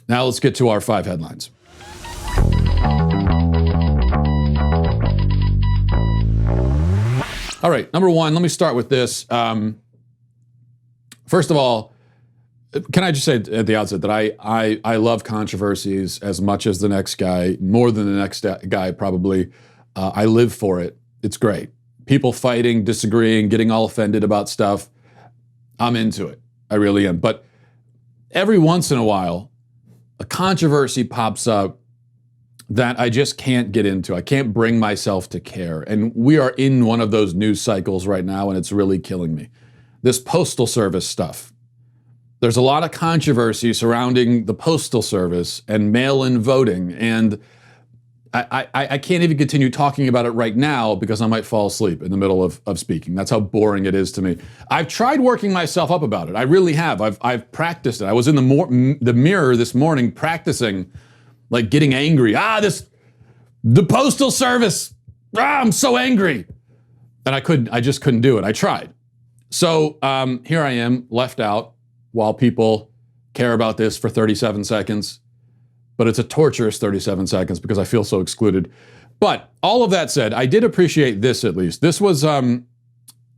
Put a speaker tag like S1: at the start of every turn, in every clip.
S1: Now let's get to our 5 headlines. All right, number one, let me start with this. First of all, can I just say at the outset that I love controversies as much as the next guy, more than the next guy probably. I live for it. It's great. People fighting, disagreeing, getting all offended about stuff. I'm into it. I really am. But every once in a while, a controversy pops up that I just can't get into. I can't bring myself to care. And we are in one of those news cycles right now, and it's really killing me. This postal service stuff. There's a lot of controversy surrounding the postal service and mail-in voting, and I can't even continue talking about it right now because I might fall asleep in the middle of speaking. That's how boring it is to me. I've tried working myself up about it. I really have. I've practiced it. I was in the mirror this morning practicing, like getting angry. The postal service. I'm so angry. And I just couldn't do it. I tried. So here I am, left out while people care about this for 37 seconds. But it's a torturous 37 seconds because I feel so excluded. But all of that said, I did appreciate this at least. This was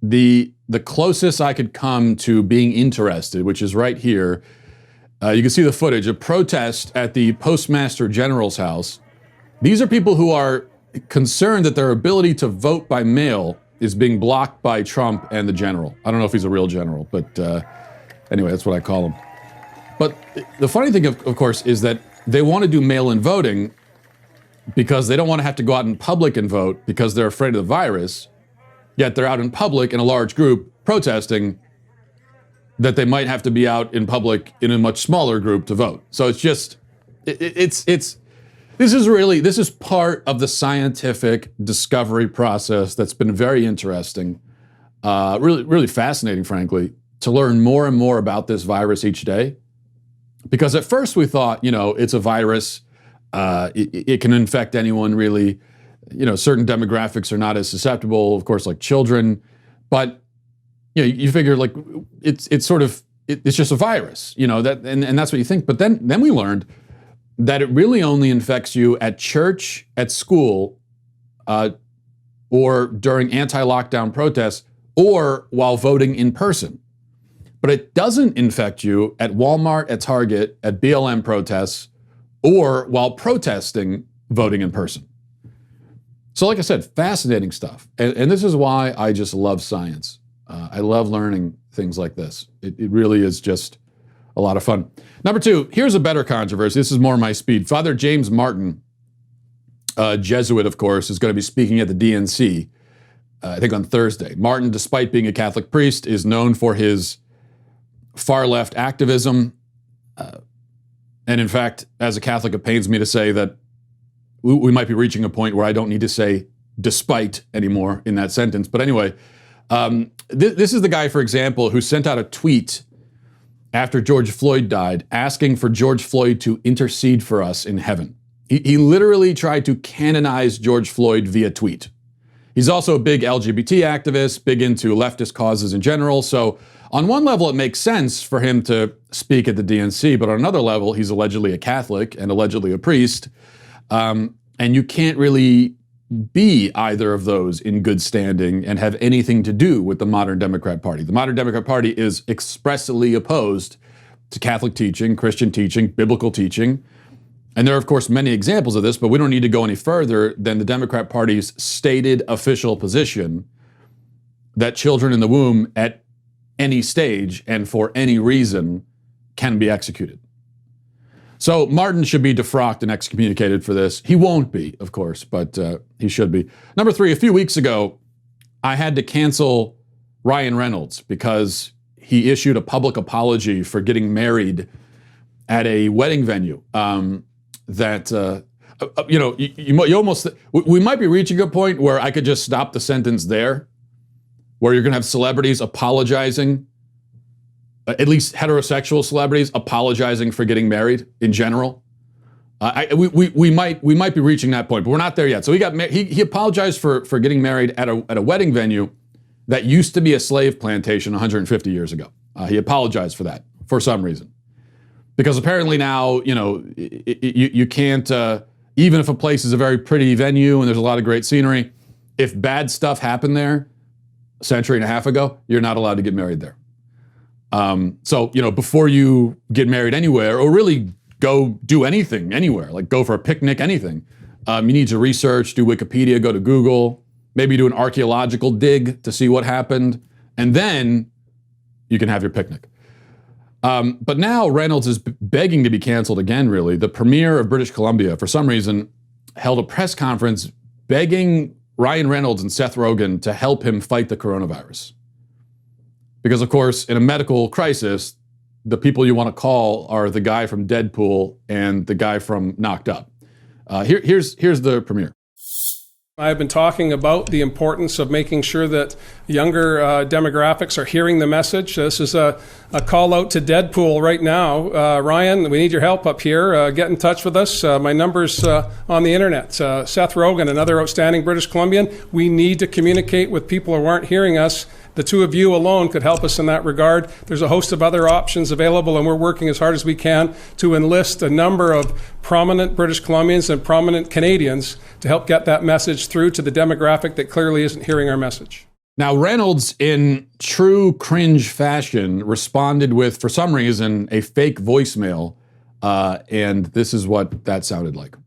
S1: the closest I could come to being interested, which is right here. You can see the footage, a protest at the Postmaster General's house. These are people who are concerned that their ability to vote by mail is being blocked by Trump and the general. I don't know if he's a real general, but anyway, that's what I call him. But the funny thing, of course, is that they want to do mail-in voting because they don't want to have to go out in public and vote because they're afraid of the virus, yet they're out in public in a large group protesting that they might have to be out in public in a much smaller group to vote. So it's just, this is part of the scientific discovery process that's been very interesting, really fascinating, frankly, to learn more and more about this virus each day. Because at first we thought, it's a virus, it can infect anyone really, certain demographics are not as susceptible, of course, like children, but you figure like it's just a virus, and that's what you think. But then we learned that it really only infects you at church, at school, or during anti-lockdown protests, or while voting in person. But it doesn't infect you at Walmart, at Target, at BLM protests, or while protesting voting in person. So like I said, fascinating stuff. And this is why I just love science. I love learning things like this. It really is just a lot of fun. Number two, here's a better controversy. This is more my speed. Father James Martin, Jesuit, of course, is going to be speaking at the DNC, I think on Thursday. Martin, despite being a Catholic priest, is known for his far-left activism. And in fact, as a Catholic, it pains me to say that we might be reaching a point where I don't need to say despite anymore in that sentence. But anyway, this is the guy, for example, who sent out a tweet after George Floyd died, asking for George Floyd to intercede for us in heaven. He literally tried to canonize George Floyd via tweet. He's also a big LGBT activist, big into leftist causes in general. So on one level, it makes sense for him to speak at the DNC, but on another level, he's allegedly a Catholic and allegedly a priest. And you can't really be either of those in good standing and have anything to do with the modern Democrat Party. The modern Democrat Party is expressly opposed to Catholic teaching, Christian teaching, biblical teaching. And there are, of course, many examples of this, but we don't need to go any further than the Democrat Party's stated official position that children in the womb at any stage and for any reason can be executed. So Martin should be defrocked and excommunicated for this. He won't be, of course, but he should be. Number three, a few weeks ago, I had to cancel Ryan Reynolds because he issued a public apology for getting married at a wedding venue. We might be reaching a point where I could just stop the sentence there, where you're going to have celebrities apologizing, at least heterosexual celebrities apologizing for getting married in general. We might be reaching that point, but we're not there yet. So he apologized for getting married at a wedding venue that used to be a slave plantation 150 years ago. He apologized for that for some reason, Because apparently now, you can't, even if a place is a very pretty venue and there's a lot of great scenery, if bad stuff happened there a century and a half ago, you're not allowed to get married there. So, before you get married anywhere, or really go do anything anywhere, like go for a picnic, anything, you need to research, do Wikipedia, go to Google, maybe do an archaeological dig to see what happened, and then you can have your picnic. But now Reynolds is begging to be canceled again, really. The premier of British Columbia, for some reason, held a press conference begging Ryan Reynolds and Seth Rogen to help him fight the coronavirus. Because, of course, in a medical crisis, the people you want to call are the guy from Deadpool and the guy from Knocked Up. Here's the premier.
S2: I've been talking about the importance of making sure that younger demographics are hearing the message. This is a call out to Deadpool right now. Ryan, we need your help up here. Get in touch with us. My number's on the internet. Seth Rogen, another outstanding British Columbian. We need to communicate with people who aren't hearing us. The two of you alone could help us in that regard. There's a host of other options available, and we're working as hard as we can to enlist a number of prominent British Columbians and prominent Canadians to help get that message through to the demographic that clearly isn't hearing our message.
S1: Now, Reynolds, in true cringe fashion, responded with, for some reason, a fake voicemail, and this is what that sounded like.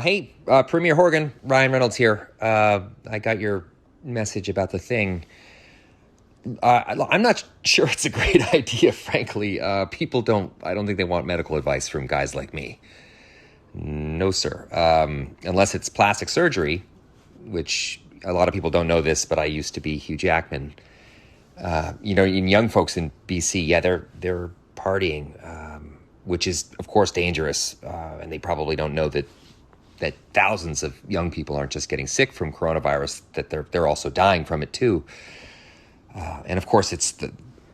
S3: Hey, Premier Horgan, Ryan Reynolds here. I got your message about the thing. I'm not sure it's a great idea, frankly. I don't think they want medical advice from guys like me. No, sir. Unless it's plastic surgery, which a lot of people don't know this, but I used to be Hugh Jackman. In young folks in BC, yeah, they're partying, which is, of course, dangerous. And they probably don't know that thousands of young people aren't just getting sick from coronavirus, that they're also dying from it too. And of course, it's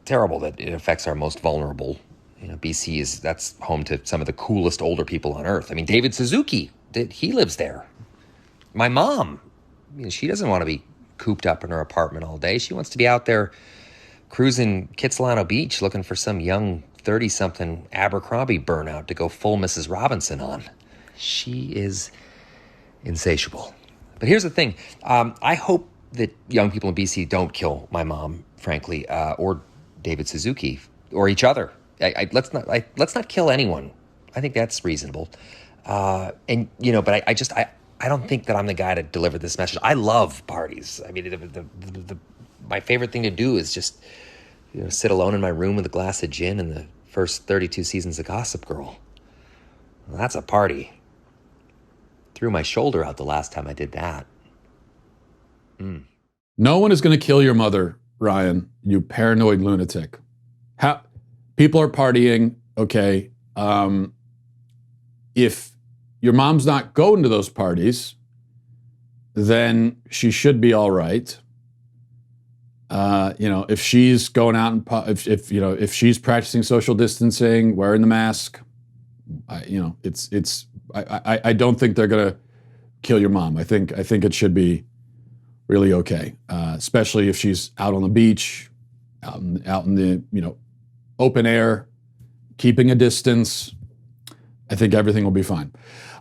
S3: terrible that it affects our most vulnerable. BC that's home to some of the coolest older people on earth. I mean, David Suzuki, he lives there. My mom, she doesn't want to be cooped up in her apartment all day. She wants to be out there cruising Kitsilano Beach looking for some young 30-something Abercrombie burnout to go full Mrs. Robinson on. She is insatiable. But here's the thing. I hope that young people in BC don't kill my mom, frankly, or David Suzuki, or each other. Let's not kill anyone. I think that's reasonable. But I don't think that I'm the guy to deliver this message. I love parties. I mean, my favorite thing to do is just sit alone in my room with a glass of gin and the first 32 seasons of Gossip Girl. Well, that's a party. Threw my shoulder out the last time I did that.
S1: No one is going to kill your mother, Ryan, you paranoid lunatic. People are partying, okay. If your mom's not going to those parties, then she should be all right. If she's going out and if she's practicing social distancing, wearing the mask, I don't think they're gonna kill your mom. I think it should be really okay, especially if she's out on the beach, out in the open air, keeping a distance. I think everything will be fine.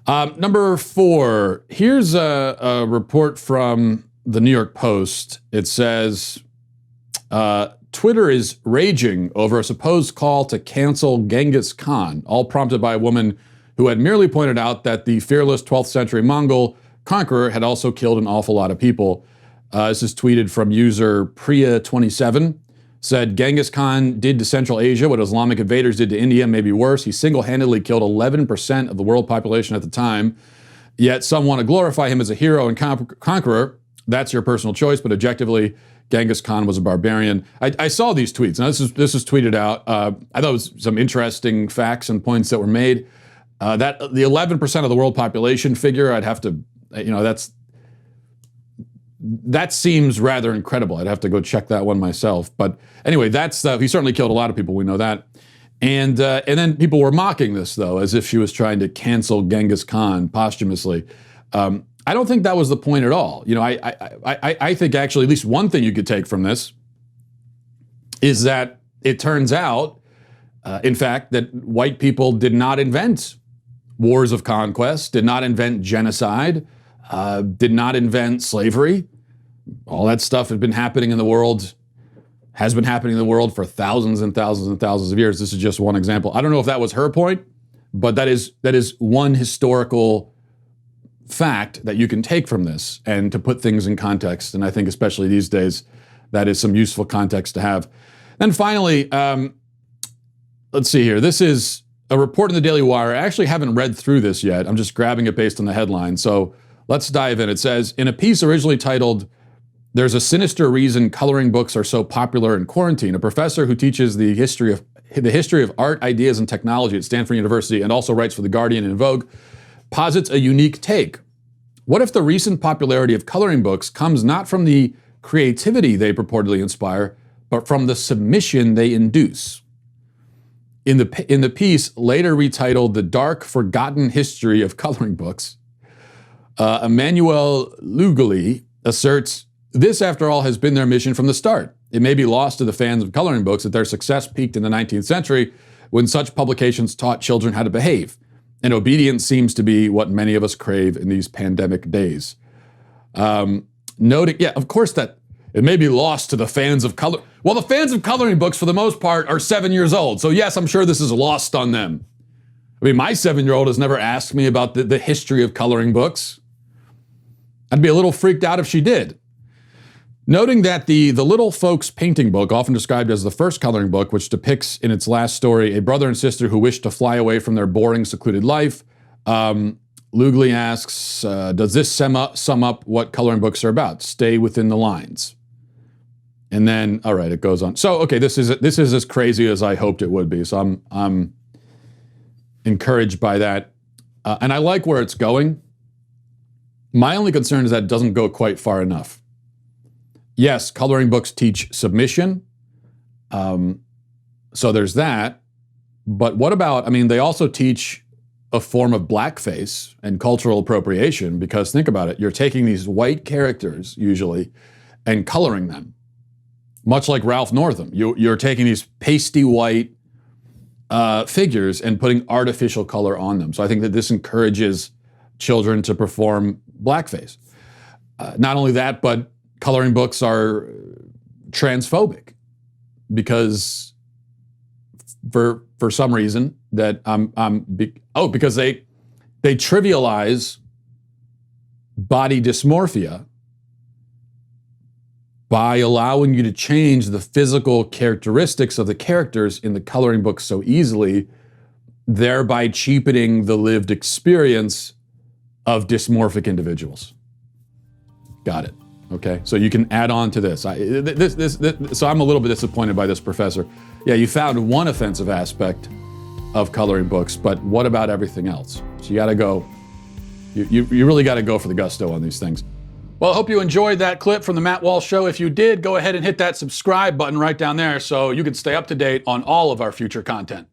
S1: Number 4, here's a report from the New York Post. It says, Twitter is raging over a supposed call to cancel Genghis Khan, all prompted by a woman who had merely pointed out that the fearless 12th century Mongol conqueror had also killed an awful lot of people. This is tweeted from user Priya27. Said Genghis Khan did to Central Asia what Islamic invaders did to India, maybe worse. He single-handedly killed 11% of the world population at the time. Yet some want to glorify him as a hero and conqueror. That's your personal choice, but objectively, Genghis Khan was a barbarian. I saw these tweets. Now, this was tweeted out. I thought it was some interesting facts and points that were made. That the 11% of the world population figure, I'd have to, that seems rather incredible. I'd have to go check that one myself. But anyway, he certainly killed a lot of people. We know that. And then people were mocking this, though, as if she was trying to cancel Genghis Khan posthumously. I don't think that was the point at all. I think actually at least one thing you could take from this is that it turns out In fact, that white people did not invent wars of conquest, did not invent genocide, did not invent slavery. All that stuff has been happening in the world for thousands and thousands and thousands of years. This is just one example. I don't know if that was her point, but that is one historical fact that you can take from this and to put things in context. And I think especially these days, that is some useful context to have. And finally, let's see here. This is a report in the Daily Wire. I actually haven't read through this yet. I'm just grabbing it based on the headline. So let's dive in. It says, in a piece originally titled, "There's a Sinister Reason Coloring Books Are So Popular in Quarantine," a professor who teaches the history of art, ideas, and technology at Stanford University and also writes for The Guardian and Vogue, posits a unique take. What if the recent popularity of coloring books comes not from the creativity they purportedly inspire, but from the submission they induce? In the piece, later retitled "The Dark, Forgotten History of Coloring Books," Emmanuel Lugoli asserts, this, after all, has been their mission from the start. It may be lost to the fans of coloring books that their success peaked in the 19th century when such publications taught children how to behave. And obedience seems to be what many of us crave in these pandemic days. Noting, yeah, of course that it may be lost to the fans of color. Well, the fans of coloring books, for the most part, are 7 years old. So yes, I'm sure this is lost on them. I mean, my 7-year-old has never asked me about the history of coloring books. I'd be a little freaked out if she did. Noting that the Little Folks painting book, often described as the first coloring book, which depicts in its last story a brother and sister who wish to fly away from their boring, secluded life, Lugli asks, does this sum up what coloring books are about? Stay within the lines. And then, all right, it goes on. So, okay, this is as crazy as I hoped it would be. So I'm encouraged by that. And I like where it's going. My only concern is that it doesn't go quite far enough. Yes, coloring books teach submission. So there's that. But what about, I mean, they also teach a form of blackface and cultural appropriation, because think about it. You're taking these white characters, usually, and coloring them. Much like Ralph Northam. You're taking these pasty white figures and putting artificial color on them. So I think that this encourages children to perform blackface. Not only that, but coloring books are transphobic because for some reason that because they trivialize body dysmorphia by allowing you to change the physical characteristics of the characters in the coloring book so easily, thereby cheapening the lived experience of dysmorphic individuals. Got it. Okay, so you can add on to this. So I'm a little bit disappointed by this professor. Yeah, you found one offensive aspect of coloring books, but what about everything else? So you gotta go, you really gotta go for the gusto on these things. Well, I hope you enjoyed that clip from the Matt Walsh Show. If you did, go ahead and hit that subscribe button right down there so you can stay up to date on all of our future content.